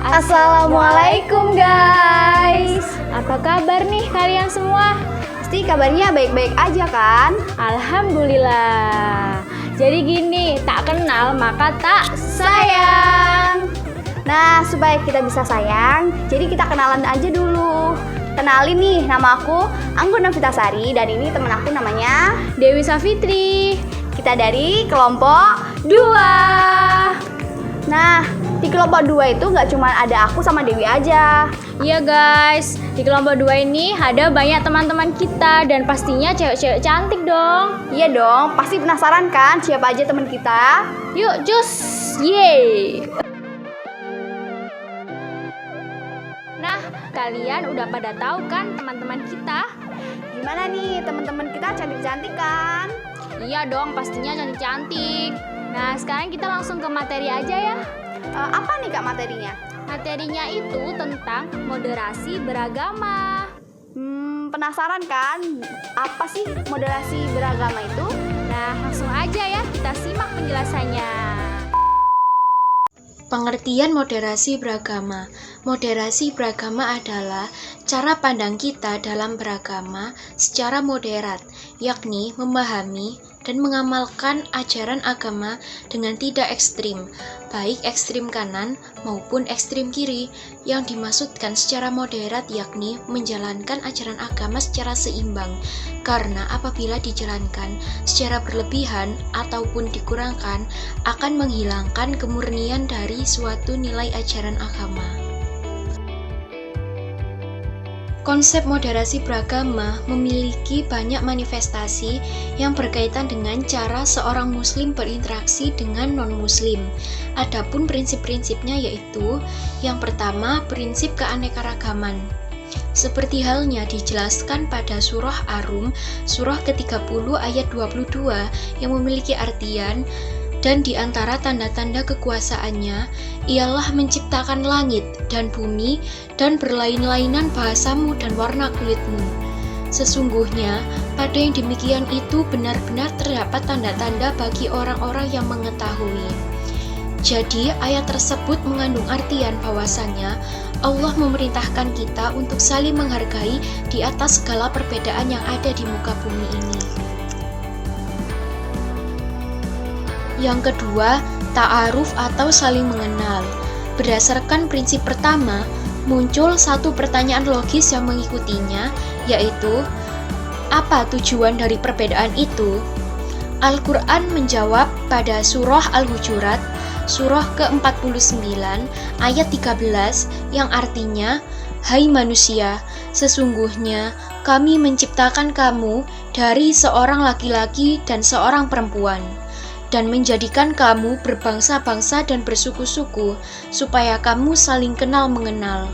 Assalamualaikum guys. Apa kabar nih kalian semua? Pasti kabarnya baik-baik aja kan? Alhamdulillah. Jadi gini, tak kenal maka tak sayang. Nah, supaya kita bisa sayang, jadi kita kenalan aja dulu. Kenalin nih, nama aku Anggun Novitasari dan ini temen aku namanya Dewi Safitri. Kita dari kelompok 2. Nah, di kelompok 2 itu nggak cuma ada aku sama Dewi aja. Iya guys, di kelompok 2 ini ada banyak teman-teman kita dan pastinya cewek-cewek cantik dong. Iya dong, pasti penasaran kan siapa aja teman kita? Yuk cus, yeay. Nah, kalian udah pada tahu kan teman-teman kita? Gimana nih teman-teman kita cantik-cantik kan? Iya dong, pastinya cantik-cantik. Nah, sekarang kita langsung ke materi aja ya. Apa nih Kak materinya? Materinya itu tentang moderasi beragama. Penasaran kan? Apa sih moderasi beragama itu? Nah, langsung aja ya kita simak penjelasannya. Pengertian moderasi beragama. Moderasi beragama adalah cara pandang kita dalam beragama secara moderat, yakni memahami dan mengamalkan ajaran agama dengan tidak ekstrim, baik ekstrim kanan maupun ekstrim kiri. Yang dimaksudkan secara moderat yakni menjalankan ajaran agama secara seimbang, karena apabila dijalankan secara berlebihan ataupun dikurangkan akan menghilangkan kemurnian dari suatu nilai ajaran agama. Konsep moderasi beragama memiliki banyak manifestasi yang berkaitan dengan cara seorang muslim berinteraksi dengan non-muslim. Adapun prinsip-prinsipnya yaitu, yang pertama, prinsip keanekaragaman. Seperti halnya dijelaskan pada surah Ar-Rum, surah ke-30 ayat 22 yang memiliki artian, dan di antara tanda-tanda kekuasaannya ialah menciptakan langit dan bumi dan berlain-lainan bahasamu dan warna kulitmu. Sesungguhnya pada yang demikian itu benar-benar terdapat tanda-tanda bagi orang-orang yang mengetahui. Jadi ayat tersebut mengandung artian bahwasannya Allah memerintahkan kita untuk saling menghargai di atas segala perbedaan yang ada di muka bumi ini. Yang kedua, ta'aruf atau saling mengenal. Berdasarkan prinsip pertama, muncul satu pertanyaan logis yang mengikutinya, yaitu, apa tujuan dari perbedaan itu? Al-Quran menjawab pada surah Al-Hujurat, surah ke-49, ayat 13, yang artinya, hai manusia, sesungguhnya kami menciptakan kamu dari seorang laki-laki dan seorang perempuan, dan menjadikan kamu berbangsa-bangsa dan bersuku-suku, supaya kamu saling kenal mengenal.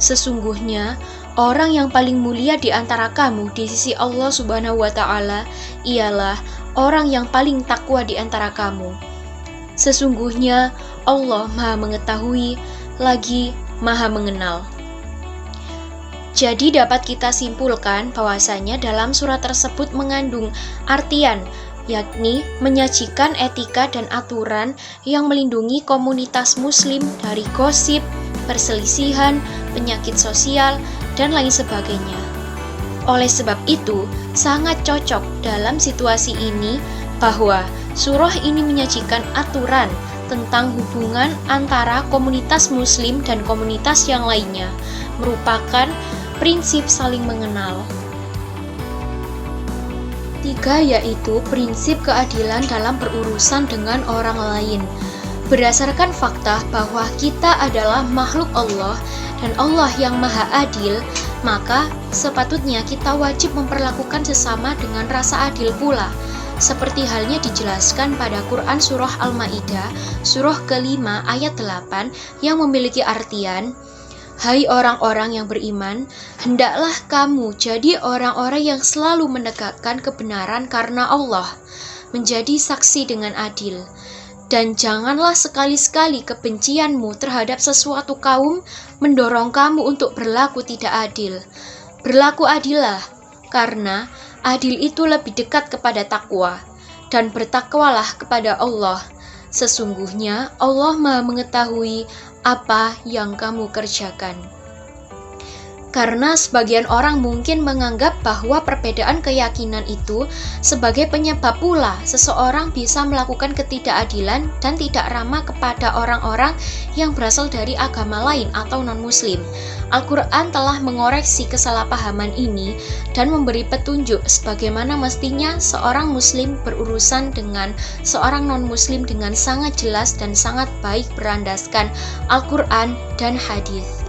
Sesungguhnya, orang yang paling mulia di antara kamu di sisi Allah Subhanahu wa Ta'ala ialah orang yang paling takwa di antara kamu. Sesungguhnya, Allah Maha Mengetahui lagi Maha Mengenal. Jadi dapat kita simpulkan bahwasanya dalam surat tersebut mengandung artian, yakni menyajikan etika dan aturan yang melindungi komunitas muslim dari gosip, perselisihan, penyakit sosial, dan lain sebagainya. Oleh sebab itu, sangat cocok dalam situasi ini bahwa surah ini menyajikan aturan tentang hubungan antara komunitas muslim dan komunitas yang lainnya, merupakan prinsip saling mengenal. 3, yaitu prinsip keadilan dalam berurusan dengan orang lain. Berdasarkan fakta bahwa kita adalah makhluk Allah dan Allah yang Maha Adil, maka sepatutnya kita wajib memperlakukan sesama dengan rasa adil pula. Seperti halnya dijelaskan pada Quran surah Al-Maidah, surah ke-5 ayat 8 yang memiliki artian, hai orang-orang yang beriman, hendaklah kamu jadi orang-orang yang selalu menegakkan kebenaran karena Allah, menjadi saksi dengan adil. Dan janganlah sekali-sekali kebencianmu terhadap sesuatu kaum mendorong kamu untuk berlaku tidak adil. Berlaku adillah, karena adil itu lebih dekat kepada takwa, dan bertakwalah kepada Allah. Sesungguhnya Allah Maha mengetahui apa yang kamu kerjakan. Karena sebagian orang mungkin menganggap bahwa perbedaan keyakinan itu sebagai penyebab pula seseorang bisa melakukan ketidakadilan dan tidak ramah kepada orang-orang yang berasal dari agama lain atau non-muslim. Al-Quran telah mengoreksi kesalahpahaman ini dan memberi petunjuk sebagaimana mestinya seorang muslim berurusan dengan seorang non-muslim dengan sangat jelas dan sangat baik berlandaskan Al-Quran dan hadis.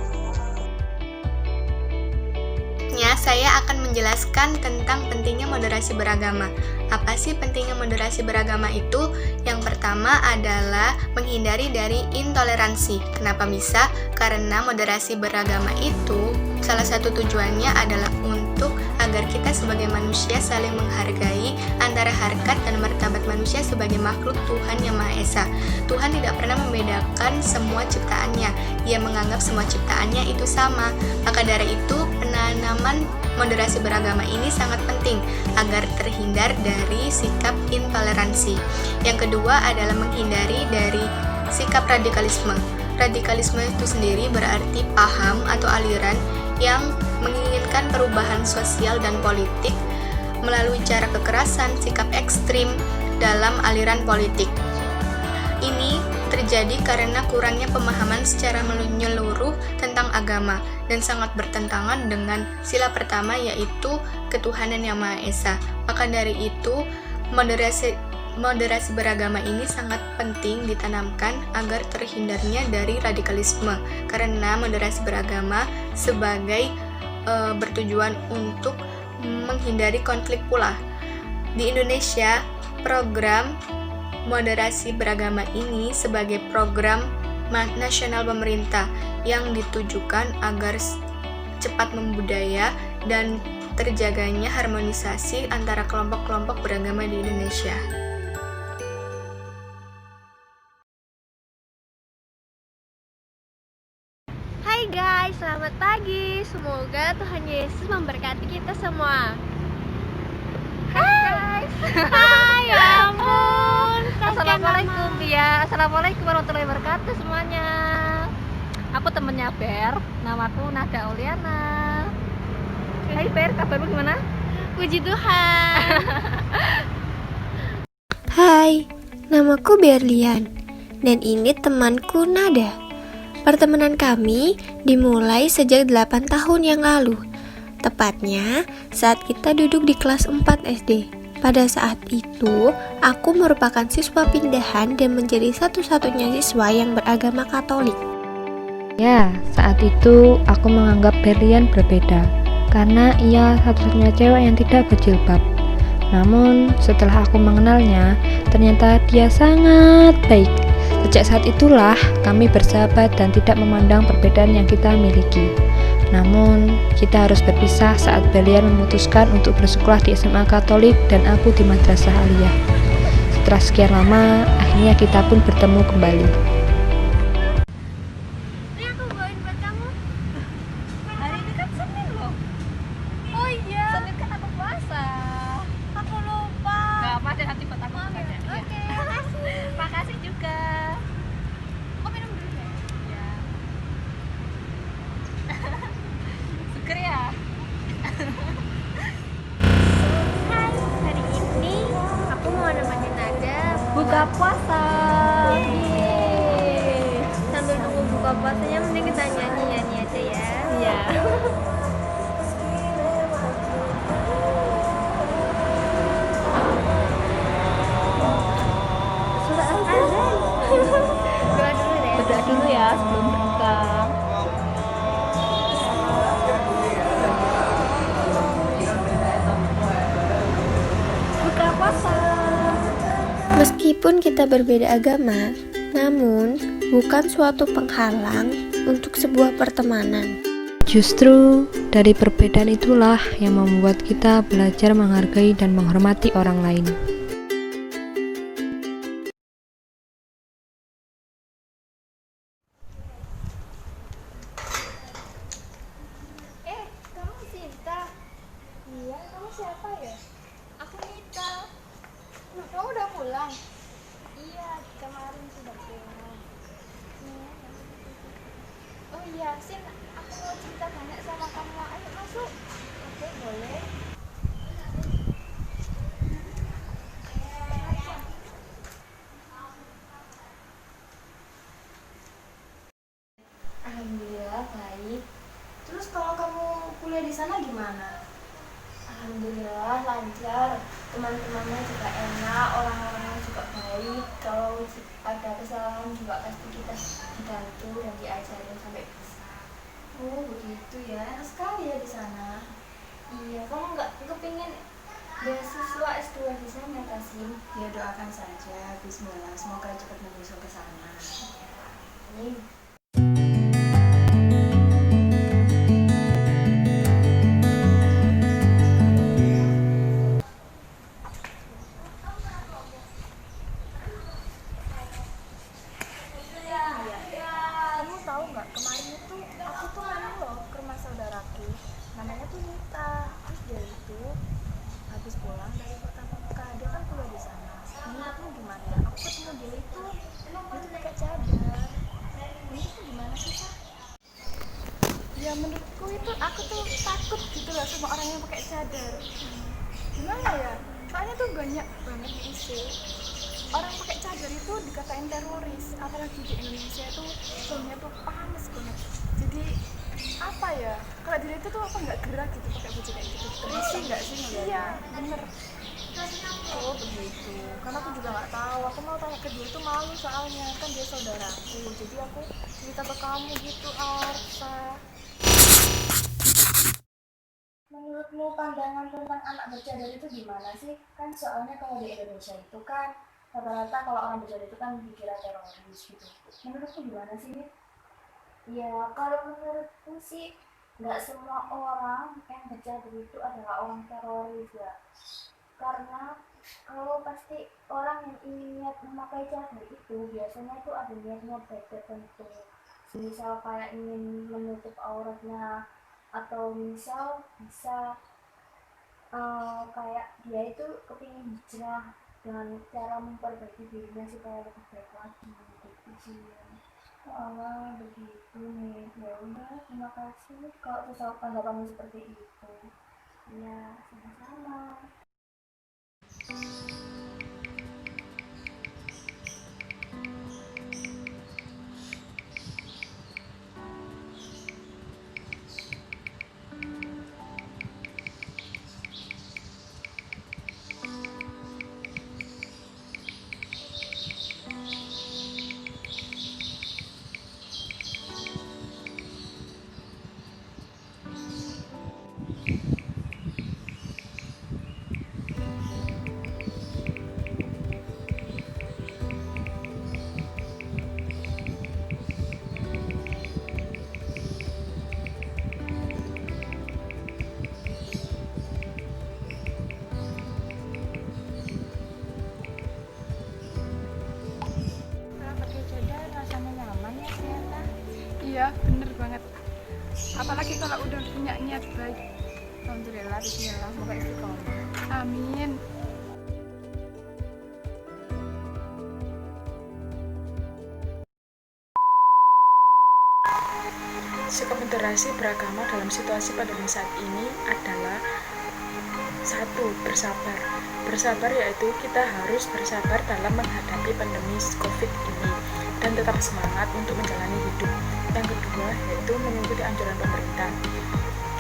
Saya akan menjelaskan tentang pentingnya moderasi beragama. Apa sih pentingnya moderasi beragama itu? Yang pertama adalah menghindari dari intoleransi. Kenapa bisa? Karena moderasi beragama itu salah satu tujuannya adalah untuk agar kita sebagai manusia saling menghargai antara harkat dan martabat manusia sebagai makhluk Tuhan Yang Maha Esa. Tuhan tidak pernah membedakan semua ciptaannya. Ia menganggap semua ciptaannya itu sama. Maka dari itu, penanaman moderasi beragama ini sangat penting agar terhindar dari sikap intoleransi. Yang kedua adalah menghindari dari sikap radikalisme. Radikalisme itu sendiri berarti paham atau aliran yang menginginkan perubahan sosial dan politik melalui cara kekerasan, sikap ekstrim dalam aliran politik. Ini terjadi karena kurangnya pemahaman secara menyeluruh tentang agama dan sangat bertentangan dengan sila pertama, yaitu ketuhanan Yang Maha Esa. Maka dari itu, moderasi beragama ini sangat penting ditanamkan agar terhindarnya dari radikalisme, karena moderasi beragama sebagai bertujuan untuk menghindari konflik pula. Di Indonesia, program moderasi beragama ini sebagai program nasional pemerintah yang ditujukan agar cepat membudaya dan terjaganya harmonisasi antara kelompok-kelompok beragama di Indonesia. Hai guys, selamat pagi. Semoga Tuhan Yesus memberkati kita semua. Hai guys. Hai, ya ampun. Assalamualaikum ya. Assalamualaikum warahmatullahi wabarakatuh semuanya. Aku temennya Ber, namaku Nada Oliana. Hai Ber, kabarmu gimana? Puji Tuhan. Hai, namaku Berlian dan ini temanku Nada. Pertemanan kami dimulai sejak 8 tahun yang lalu, tepatnya saat kita duduk di kelas 4 SD. Pada saat itu, aku merupakan siswa pindahan dan menjadi satu-satunya siswa yang beragama Katolik. Ya, saat itu aku menganggap Berlian berbeda, karena ia satu-satunya cewek yang tidak berjilbab. Namun, setelah aku mengenalnya, ternyata dia sangat baik. Sejak saat itulah kami bersahabat dan tidak memandang perbedaan yang kita miliki. Namun, kita harus berpisah saat Berlian memutuskan untuk bersekolah di SMA Katolik dan aku di Madrasah Aliyah. Setelah sekian lama, akhirnya kita pun bertemu kembali. Ini aku bawain buat kamu. Hari ini kan Senin loh. Oh iya. Senin kan aku puasa. Aku lupa. Gak apa deh, nanti buat aku aja. Oke, makasih. Makasih juga. Oh, minum dulu ya. Ya. Seger ya. Hai, hari ini aku mau nemenin Nada buka puasa. Yeay. Sambil nunggu buka puasanya, mending kita nyanyi-nyanyi aja ya. Iya. Sudah azan. Doa dulu deh. Berdoa dulu ya sebelum berbuka. Buka puasa. Meskipun kita berbeda agama, namun bukan suatu penghalang untuk sebuah pertemanan. Justru dari perbedaan itulah yang membuat kita belajar menghargai dan menghormati orang lain. Kamu Sinta? Iya, kamu siapa ya? Aku Nita. Loh, kamu udah pulang? Iya, kemarin iya, Sin, aku mau cerita banyak sama kamu. Ayo masuk. Oke, boleh. Alhamdulillah baik. Terus kalau kamu kuliah di sana gimana? Alhamdulillah lancar. Teman-temannya juga enak, orang-orangnya juga baik. Kalau ada kesalahan juga pasti kita dibantu dan diajarin sampai bisa. Oh begitu ya, enak sekali ya di sana. Iya, kamu nggak kepingin beasiswa S2 di sana, Tasim? Ya doakan saja. Bismillah, semoga cepat menyusul ke sana. Amin. Kamu tahu nggak, kemarin itu aku tuh main loh ke rumah saudaraku, namanya tuh Nita. Terus dia itu habis pulang dari kota Mekah, dia kan kuliah di sana. Menurutmu gimana? Aku ketemu dia itu pakai cadar. Menurutmu gimana sih, Sa? Ya menurutku itu aku tuh takut gitu loh sama orang yang pakai cadar. Gimana ya? Soalnya tuh banyak banget di isu orang pakai cadar itu dikatain teroris, apalagi di Indonesia tuh filmnya tuh panas banget. Jadi apa ya, kalau diri itu tuh apa nggak gerak gitu pakai baju kayak gitu. Risih nggak sih ngeliatnya? Iya bener. Oh begitu, karena aku juga nggak tahu. Aku mau tanya ke dia itu malu soalnya kan dia saudaraku. Jadi aku cerita ke kamu gitu, Arsa. Menurutmu pandangan tentang anak bercadar itu gimana sih? Kan soalnya kalau di Indonesia itu kan rata-rata kalau orang bercadar itu kan dikira teroris gitu. Menurutmu gimana sih, Nit? Ya, kalau menurutku sih nggak semua orang yang bercadar itu adalah orang teroris ya. Karena kalau pasti orang yang ingin niat memakai cadar itu biasanya itu ada niat-niat baik tertentu. Misal kayak ingin menutup auratnya, atau misal bisa kayak dia itu kepingin hijrah dengan cara memperbaiki dirinya supaya lebih baik lagi gitu sih. Oh, begitu nih. Ya udah, terima kasih kalau sesuatu tanggapanmu seperti itu. Ya, sama-sama. Iya, bener banget. Apalagi kalau udah punya niat baik. Alhamdulillah, bismillah, semoga istiqomah. Amin. Sikap moderasi beragama dalam situasi pandemi saat ini adalah satu, bersabar. Bersabar yaitu kita harus bersabar dalam menghadapi pandemi COVID ini dan tetap semangat untuk menjalani hidup. Yang kedua yaitu mengikuti anjuran pemerintah.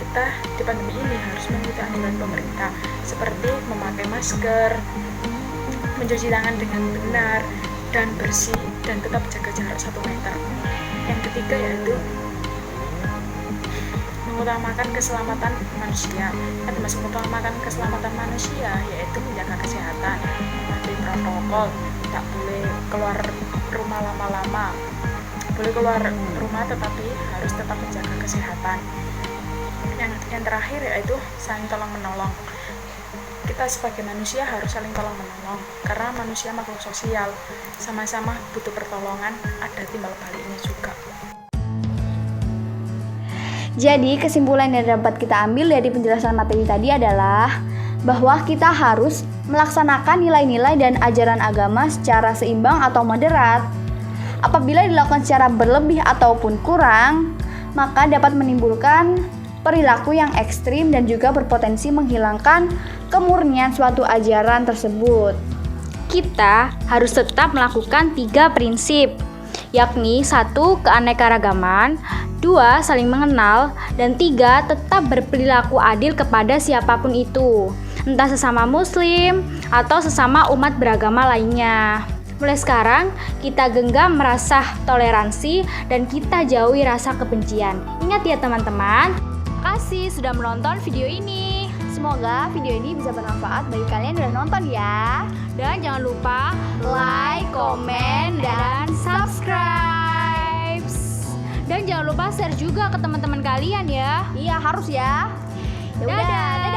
Kita di pandemi ini harus mengikuti anjuran pemerintah seperti memakai masker, mencuci tangan dengan benar dan bersih, dan tetap jaga jarak 1 meter. Yang ketiga yaitu mengutamakan keselamatan manusia. Yang termasuk mengutamakan keselamatan manusia yaitu menjaga kesehatan, mematuhi protokol, tak boleh keluar rumah lama-lama, boleh keluar rumah tetapi harus tetap menjaga kesehatan. Yang terakhir yaitu saling tolong menolong. Kita sebagai manusia harus saling tolong menolong karena manusia makhluk sosial, sama-sama butuh pertolongan, ada timbal baliknya juga. Jadi kesimpulan yang dapat kita ambil dari penjelasan materi tadi adalah bahwa kita harus melaksanakan nilai-nilai dan ajaran agama secara seimbang atau moderat. Apabila dilakukan secara berlebih ataupun kurang, maka dapat menimbulkan perilaku yang ekstrim dan juga berpotensi menghilangkan kemurnian suatu ajaran tersebut. Kita harus tetap melakukan 3 prinsip, yakni 1. Keanekaragaman, 2. Saling mengenal, dan 3. Tetap berperilaku adil kepada siapapun itu, entah sesama muslim atau sesama umat beragama lainnya. Mulai sekarang, kita genggam rasa toleransi dan kita jauhi rasa kebencian. Ingat ya teman-teman. Terima kasih sudah menonton video ini. Semoga video ini bisa bermanfaat bagi kalian yang udah nonton ya. Dan jangan lupa like, komen, dan subscribe. Dan jangan lupa share juga ke teman-teman kalian ya. Iya, harus ya. Ya udah, Dadah.